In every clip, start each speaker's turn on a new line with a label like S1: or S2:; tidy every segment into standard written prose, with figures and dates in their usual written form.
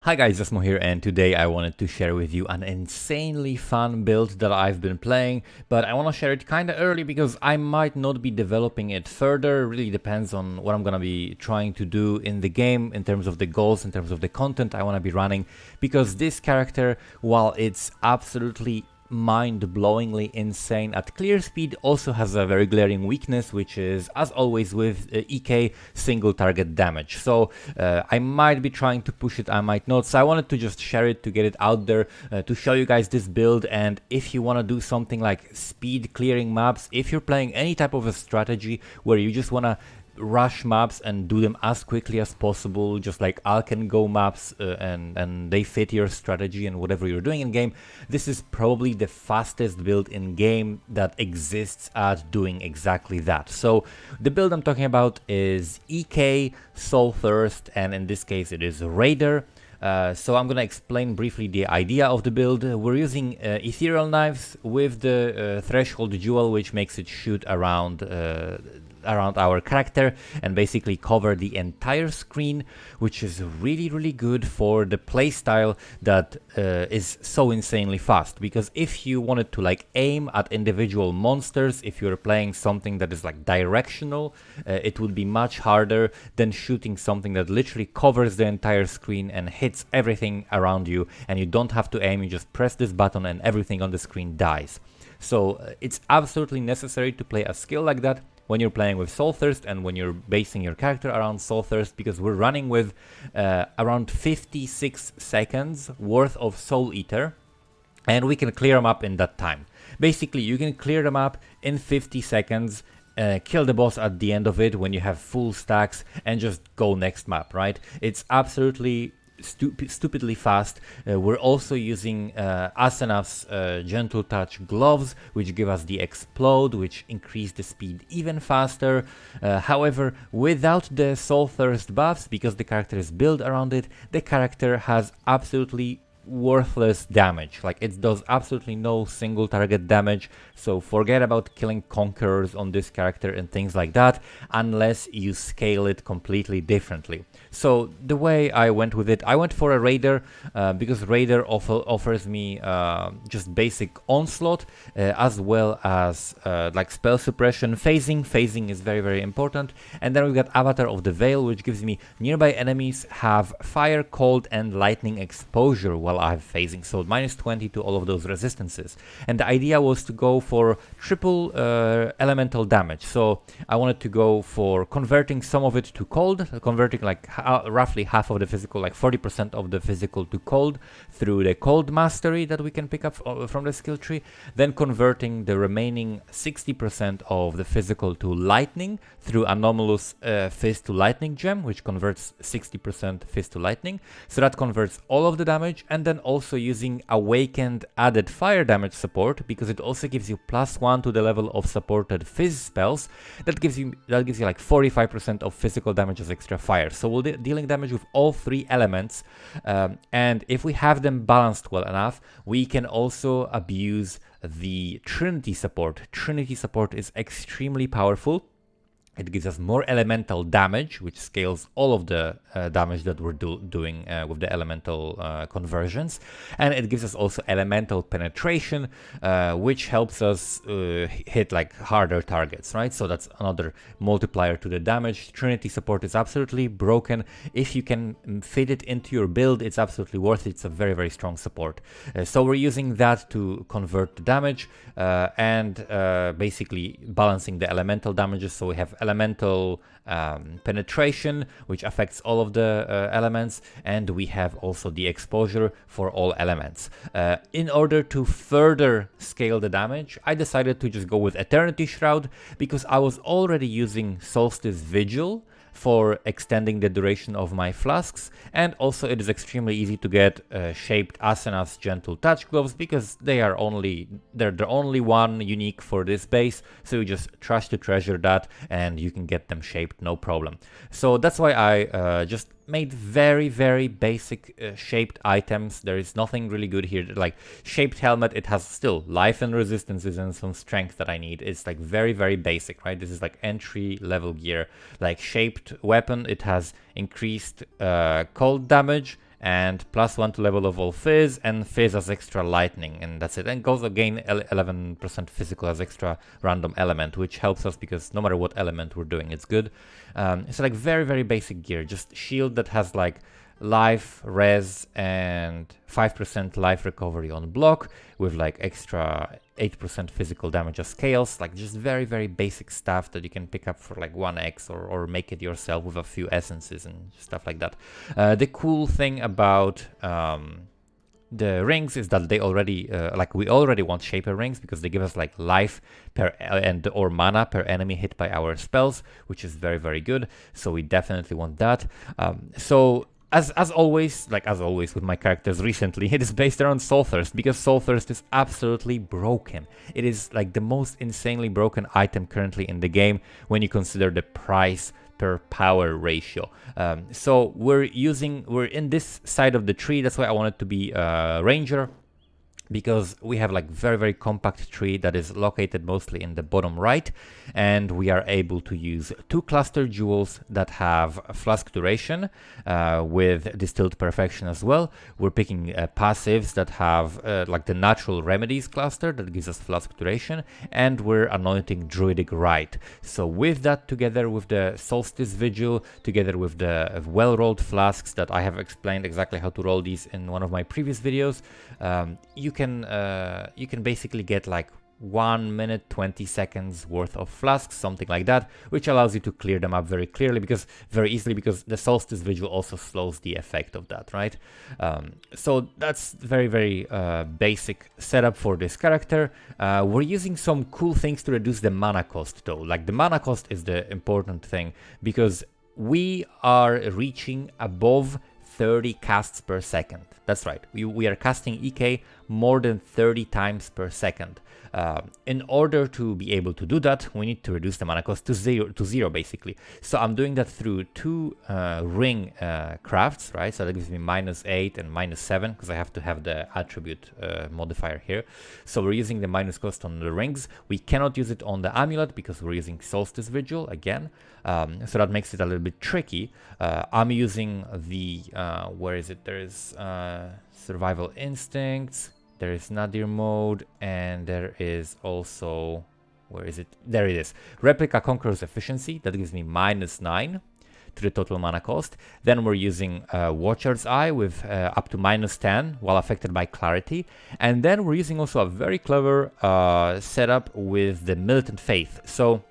S1: Hi guys, Asmo here, and today I wanted to share with you an insanely fun build that I've been playing, but I want to share it kinda early because I might not be developing it further. It really depends on what I'm gonna be trying to do in the game, in terms of the goals, in terms of the content I want to be running, because this character, while it's absolutely mind-blowingly insane at clear speed, also has a very glaring weakness, which is, as always with EK, single target damage. So I might be trying to push it, I might not, so I wanted to just share it to get it out there, to show you guys this build. And if you want to do something like speed clearing maps, if you're playing any type of a strategy where you just want to rush maps and do them as quickly as possible, just like Alken Go maps, and they fit your strategy and whatever you're doing in game, this is probably the fastest build in game that exists at doing exactly that. So the build I'm talking about is EK, Soulthirst, and in this case it is Raider. So I'm gonna explain briefly the idea of the build. We're using ethereal knives with the threshold jewel, which makes it shoot around our character and basically cover the entire screen, which is really good for the playstyle that is so insanely fast. Because if you wanted to like aim at individual monsters, if you're playing something that is like directional, it would be much harder than shooting something that literally covers the entire screen and hits everything around you, and you don't have to aim, you just press this button and everything on the screen dies. So it's absolutely necessary to play a skill like that when you're playing with Soulthirst and when you're basing your character around Soulthirst, because we're running with around 56 seconds worth of Soul Eater, and we can clear them up in that time. Basically, you can clear them up in 50 seconds, kill the boss at the end of it when you have full stacks, and just go next map, right? It's absolutely stupidly fast. We're also using Asenav's Gentle Touch gloves, which give us the explode, which increase the speed even faster. However, without the Soulthirst buffs, because the character is built around it, the character has absolutely worthless damage. Like, it does absolutely no single target damage, so forget about killing conquerors on this character and things like that unless you scale it completely differently. So the way I went with it, I went for a Raider, because Raider offers me just basic onslaught, as well as like spell suppression. Phasing is very important. And then we've got Avatar of the Veil, which gives me nearby enemies have fire, cold and lightning exposure while I have phasing, so minus 20 to all of those resistances. And the idea was to go for triple elemental damage. So I wanted to go for converting some of it to cold, converting like roughly half of the physical, like 40% of the physical to cold through the cold mastery that we can pick up from the skill tree, then converting the remaining 60% of the physical to lightning through anomalous fist to lightning gem, which converts 60% fist to lightning. So that converts all of the damage. And then also using awakened added fire damage support, because it also gives you +1 to the level of supported fizz spells. That gives you like 45% of physical damage as extra fire. So we'll dealing damage with all three elements, and if we have them balanced well enough, we can also abuse the Trinity support. Trinity support is extremely powerful. It gives us more elemental damage, which scales all of the damage that we're doing with the elemental conversions. And it gives us also elemental penetration, which helps us hit like harder targets, right? So that's another multiplier to the damage. Trinity support is absolutely broken. If you can fit it into your build, it's absolutely worth it. It's a very strong support. So we're using that to convert the damage, and basically balancing the elemental damages. So we have elemental penetration, which affects all of the elements, and we have also the exposure for all elements. In order to further scale the damage, I decided to just go with Eternity Shroud, because I was already using Solstice Vigil for extending the duration of my flasks, and also it is extremely easy to get shaped Asenav's Gentle Touch gloves, because they're the only one unique for this base, so you just trash to treasure that and you can get them shaped no problem. So that's why I just made very basic shaped items. There is nothing really good here. Like shaped helmet, it has still life and resistances and some strength that I need. It's like very basic, right? This is like entry level gear. Like shaped weapon, it has increased cold damage and +1 to level of all Fizz, and Fizz as extra lightning, and that's it. And goes again 11% physical as extra random element, which helps us because no matter what element we're doing, it's good. It's like very, very basic gear, just shield that has like life, res, and 5% life recovery on block with like extra 8% physical damage as scales, like just very, very basic stuff that you can pick up for like 1x or make it yourself with a few essences and stuff like that. The cool thing about the rings is that they already, like we already want Shaper rings because they give us like life per and or mana per enemy hit by our spells, which is very, very good. So we definitely want that. As always with my characters recently, it is based around Soulthirst because Soulthirst is absolutely broken. It is like the most insanely broken item currently in the game when you consider the price per power ratio. So we're in this side of the tree. That's why I wanted to be a ranger, because we have like very, very compact tree that is located mostly in the bottom right, and we are able to use 2 cluster jewels that have flask duration with distilled perfection as well. We're picking passives that have like the natural remedies cluster that gives us flask duration, and we're anointing druidic rite. So with that, together with the solstice vigil, together with the well-rolled flasks that I have explained exactly how to roll these in one of my previous videos, you can basically get like 1 minute 20 seconds worth of flasks, something like that, which allows you to clear them up very easily because the solstice vigil also slows the effect of that, right? So that's very, very basic setup for this character. We're using some cool things to reduce the mana cost though. Like the mana cost is the important thing because we are reaching above 30 casts per second. That's right, we are casting EK more than 30 times per second. In order to be able to do that, we need to reduce the mana cost to zero basically. So I'm doing that through 2 ring crafts, right? So that gives me -8 and -7 because I have to have the attribute modifier here. So we're using the minus cost on the rings. We cannot use it on the amulet because we're using Solstice Vigil again. So that makes it a little bit tricky. I'm using the, where is it? There is Survival Instincts. There is Nadir mode, and there is also, where is it? There it is. Replica Conqueror's Efficiency, that gives me -9 to the total mana cost. Then we're using Watcher's Eye with up to -10 while affected by Clarity. And then we're using also a very clever setup with the Militant Faith. So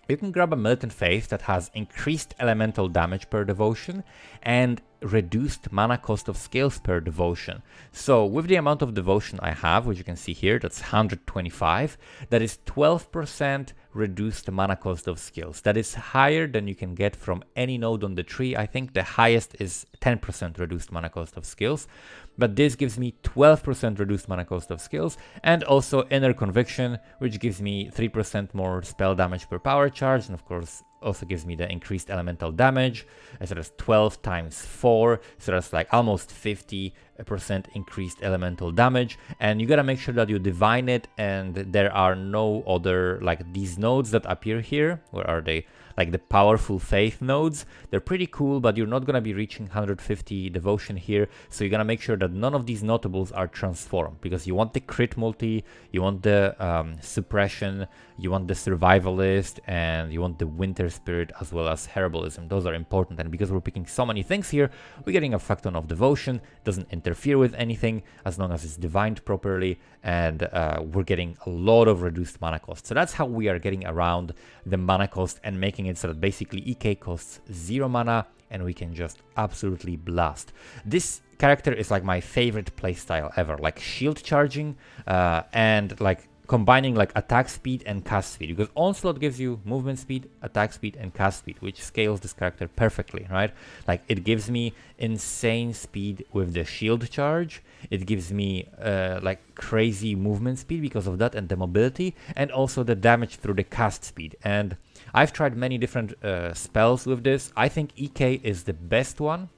S1: you can grab a Militant Faith that has increased elemental damage per devotion and reduced mana cost of scales per devotion. So with the amount of devotion I have, which you can see here, that's 125, that is 12% reduced mana cost of skills. That is higher than you can get from any node on the tree. I think the highest is 10% reduced mana cost of skills, but this gives me 12% reduced mana cost of skills, and also Inner Conviction, which gives me 3% more spell damage per power charge, and of course also gives me the increased elemental damage. So that's 12 times 4, so that's like almost 50% increased elemental damage. And you gotta make sure that you divine it, and there are no other, like these nodes that appear here. Where are they? Like the powerful faith nodes. They're pretty cool, but you're not gonna be reaching 150 devotion here, so you gotta make sure that none of these notables are transformed, because you want the crit multi, you want the suppression, you want the survivalist, and you want the winter spirit as well as herbalism. Those are important, and because we're picking so many things here, we're getting a facton of devotion. Doesn't interfere with anything as long as it's divined properly, and we're getting a lot of reduced mana cost. So that's how we are getting around the mana cost and making it so that basically EK costs 0 mana and we can just absolutely blast. This character is like my favorite playstyle ever, like shield charging and like combining like attack speed and cast speed, because Onslaught gives you movement speed, attack speed, and cast speed, which scales this character perfectly, right? Like it gives me insane speed with the shield charge. It gives me like crazy movement speed because of that, and the mobility, and also the damage through the cast speed. And I've tried many different spells with this. I think EK is the best one.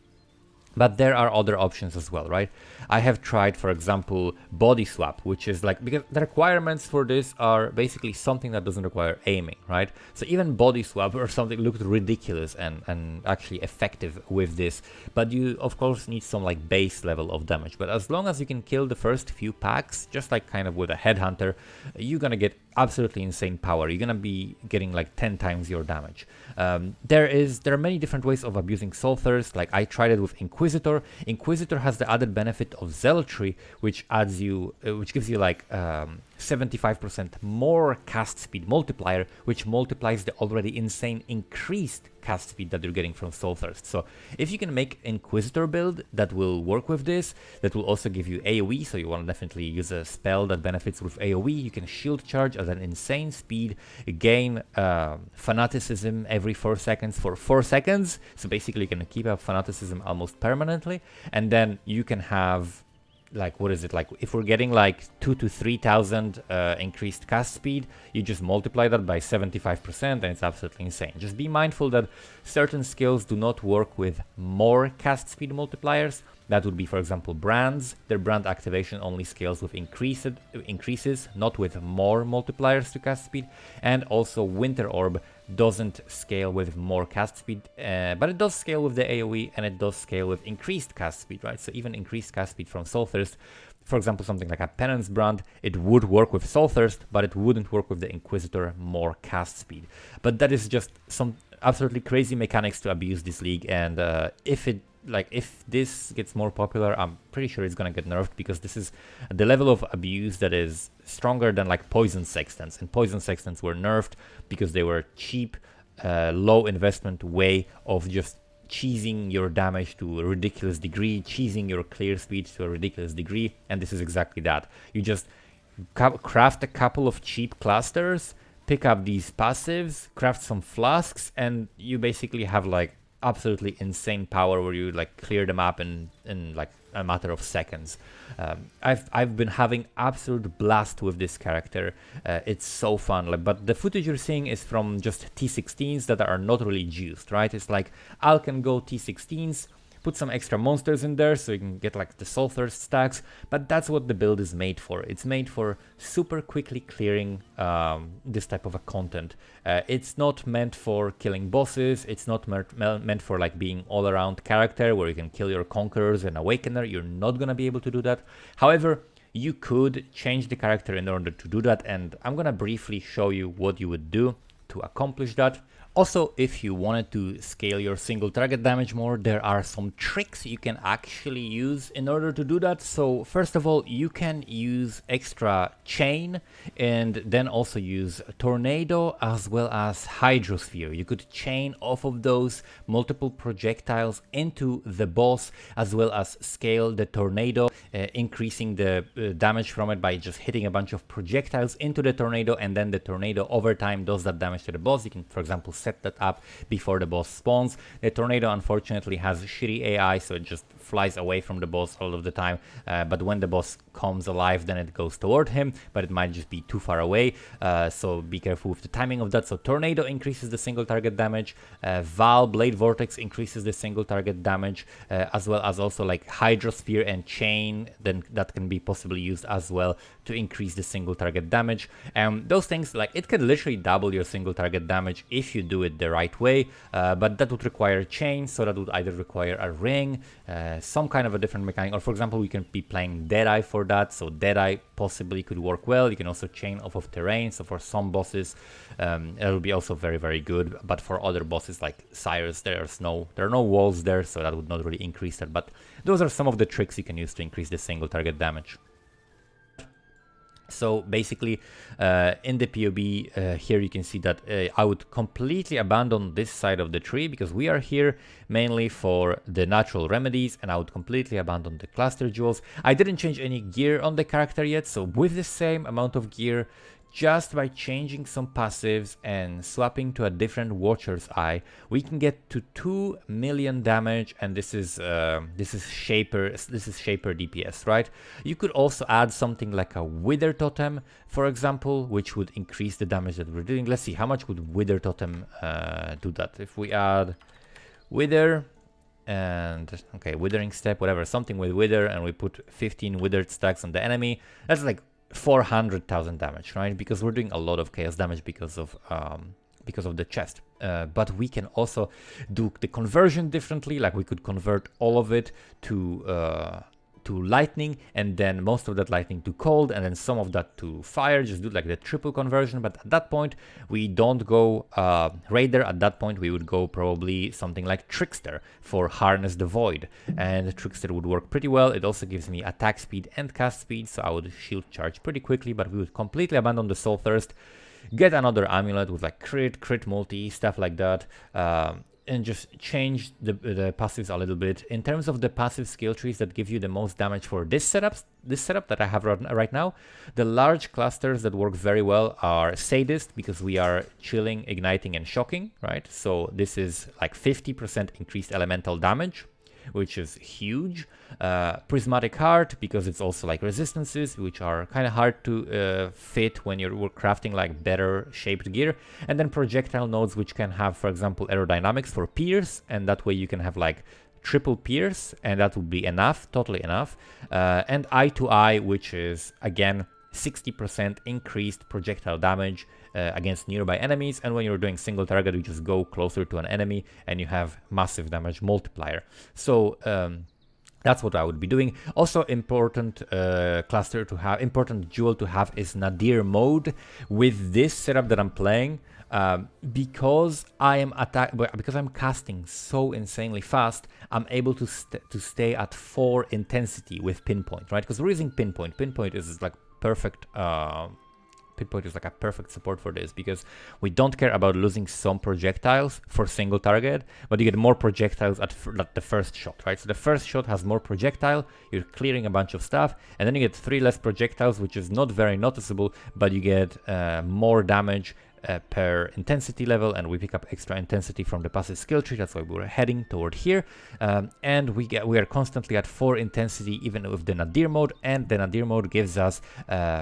S1: But there are other options as well, right? I have tried, for example, body swap, which is like, because the requirements for this are basically something that doesn't require aiming, right? So even body swap or something looked ridiculous and actually effective with this. But you, of course, need some like base level of damage. But as long as you can kill the first few packs, just like kind of with a headhunter, you're gonna get absolutely insane power. You're gonna be getting like 10 times your damage. There are many different ways of abusing Soulthirst. Like I tried it with Inquisitor. Inquisitor has the added benefit of Zealotry, which gives you like 75% more cast speed multiplier, which multiplies the already insane increased cast speed that you're getting from Soulthirst. So if you can make Inquisitor build that will work with this, that will also give you AoE, so you want to definitely use a spell that benefits with AoE. You can shield charge at an insane speed, gain fanaticism every 4 seconds for 4 seconds, so basically you can keep up fanaticism almost permanently, and then you can have like, what is it, like if we're getting like 2,000 to 3,000 increased cast speed, you just multiply that by 75% and it's absolutely insane. Just be mindful that certain skills do not work with more cast speed multipliers. That would be, for example, brands. Their brand activation only scales with increases, not with more multipliers to cast speed. And also Winter Orb doesn't scale with more cast speed, but it does scale with the AoE, and it does scale with increased cast speed, right? So even increased cast speed from Soulthirst, for example, something like a Penance brand, it would work with Soulthirst, but it wouldn't work with the Inquisitor more cast speed. But that is just some absolutely crazy mechanics to abuse this league, and if this gets more popular, I'm pretty sure it's gonna get nerfed, because this is the level of abuse that is stronger than like Poison Sextants, and Poison Sextants were nerfed because they were cheap, low investment way of just cheesing your damage to a ridiculous degree, cheesing your clear speed to a ridiculous degree, and this is exactly that. You just craft a couple of cheap clusters, pick up these passives, craft some flasks, and you basically have like absolutely insane power where you like clear the map in like a matter of seconds. I've been having absolute blast with this character. It's so fun. But the footage you're seeing is from just T16s that are not really juiced, right? It's like Alken Go T16s. Put some extra monsters in there so you can get like the Soulthirst stacks, but that's what the build is made for. It's made for super quickly clearing this type of a content. It's not meant for killing bosses. It's not meant for like being all-around character where you can kill your Conquerors and Awakener. You're not gonna be able to do that. However, you could change the character in order to do that, and I'm gonna briefly show you what you would do to accomplish that. Also, if you wanted to scale your single target damage more, there are some tricks you can actually use in order to do that. So first of all, you can use extra chain and then also use tornado as well as hydrosphere. You could chain off of those multiple projectiles into the boss as well as scale the tornado, increasing the damage from it by just hitting a bunch of projectiles into the tornado, and then the tornado over time does that damage to the boss. You can, for example, set that up before the boss spawns. The tornado unfortunately has shitty AI, so it just flies away from the boss all of the time, but when the boss comes alive, then it goes toward him, but it might just be too far away, so be careful with the timing of that. So tornado increases the single target damage, Val Blade Vortex increases the single target damage, as well as also like hydrosphere and chain, then that can be possibly used as well to increase the single target damage. Those things, like, it can literally double your single target damage if you do it the right way, but that would require chain, so that would either require a ring, some kind of a different mechanic, or for example we can be playing Deadeye for that, so Deadeye possibly could work well. You can also chain off of terrain, so for some bosses it will be also very, very good, but for other bosses like Cyrus, there are no walls there, so that would not really increase that. But those are some of the tricks you can use to increase the single target damage. So basically, in the POB, here you can see that I would completely abandon this side of the tree, because we are here mainly for the natural remedies, and I would completely abandon the cluster jewels. I didn't change any gear on the character yet, so with the same amount of gear, just by changing some passives and swapping to a different Watcher's Eye, we can get to 2 million damage, and this is Shaper DPS, right? You could also add something like a Wither Totem, for example, which would increase the damage that we're doing. Let's see, how much would Wither Totem do that? If we add Wither, and okay, Withering Step, whatever, something with Wither, and we put 15 Withered stacks on the enemy. That's like 400,000 damage, right? Because we're doing a lot of chaos damage because of the chest. But we can also do the conversion differently. Like we could convert all of it to lightning, and then most of that lightning to cold, and then some of that to fire. Just do like the triple conversion. But at that point, we don't go Raider. At that point, we would go probably something like Trickster for Harness the Void, and Trickster would work pretty well. It also gives me attack speed and cast speed, so I would shield charge pretty quickly. But we would completely abandon the Soulthirst, get another amulet with like crit multi, stuff like that, and just change the passives a little bit. In terms of the passive skill trees that give you the most damage for this setup that I have right now, the large clusters that work very well are Sadist, because we are chilling, igniting, and shocking, right? So this is like 50% increased elemental damage, which is huge. Prismatic Heart, because it's also like resistances, which are kind of hard to fit when you're crafting like better shaped gear. And then projectile nodes, which can have, for example, aerodynamics for pierce, and that way you can have like triple pierce, and that would be enough, totally enough. And Eye to Eye, which is again 60% increased projectile damage against nearby enemies, and when you're doing single target, you just go closer to an enemy and you have massive damage multiplier. So that's what I would be doing. Also important important jewel to have is Nadir mode. With this setup that I'm playing, because I'm casting so insanely fast, I'm able to stay at 4 intensity with pinpoint, right? Because we're using pinpoint. Pinpoint is like perfect. Pinpoint is like a perfect support for this, because we don't care about losing some projectiles for single target, but you get more projectiles at the first shot, right? So the first shot has more projectile, you're clearing a bunch of stuff, and then you get 3 less projectiles, which is not very noticeable, but you get more damage per intensity level, and we pick up extra intensity from the passive skill tree. That's why we're heading toward here, and we are constantly at 4 intensity even with the Nadir mode, and the Nadir mode gives us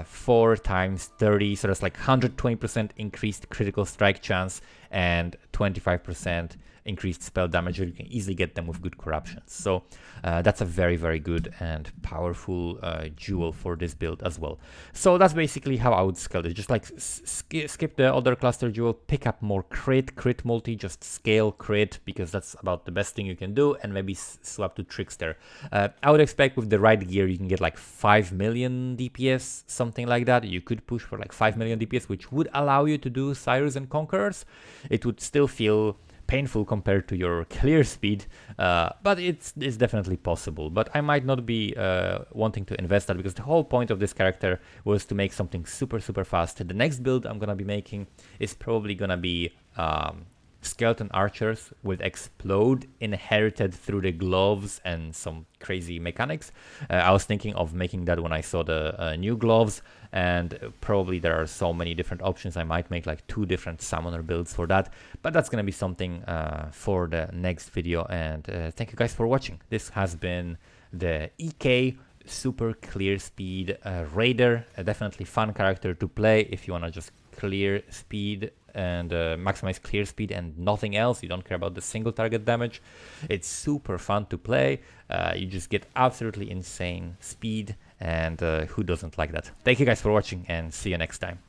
S1: 4 times 30, so that's like 120% increased critical strike chance and 25% increased spell damage. You can easily get them with good corruptions. So that's a very, very good and powerful jewel for this build as well. So that's basically how I would scale it. Just like skip the other cluster jewel, pick up more crit multi, just scale crit, because that's about the best thing you can do, and maybe swap to Trickster. I would expect with the right gear you can get like 5 million DPS, something like that. You could push for like 5 million DPS, which would allow you to do Cyrus and Conquerors. It would still feel painful compared to your clear speed, but it's definitely possible. But I might not be wanting to invest that, because the whole point of this character was to make something super fast. The next build I'm gonna be making is probably gonna be skeleton archers with explode inherited through the gloves and some crazy mechanics. I was thinking of making that when I saw the new gloves, and probably there are so many different options. I might make like 2 different summoner builds for that, but that's gonna be something for the next video. And thank you guys for watching. This has been the EK super clear speed Raider. A definitely fun character to play if you want to just clear speed and maximize clear speed and nothing else. You don't care about the single target damage. It's super fun to play. You just get absolutely insane speed, and who doesn't like that? Thank you guys for watching, and see you next time.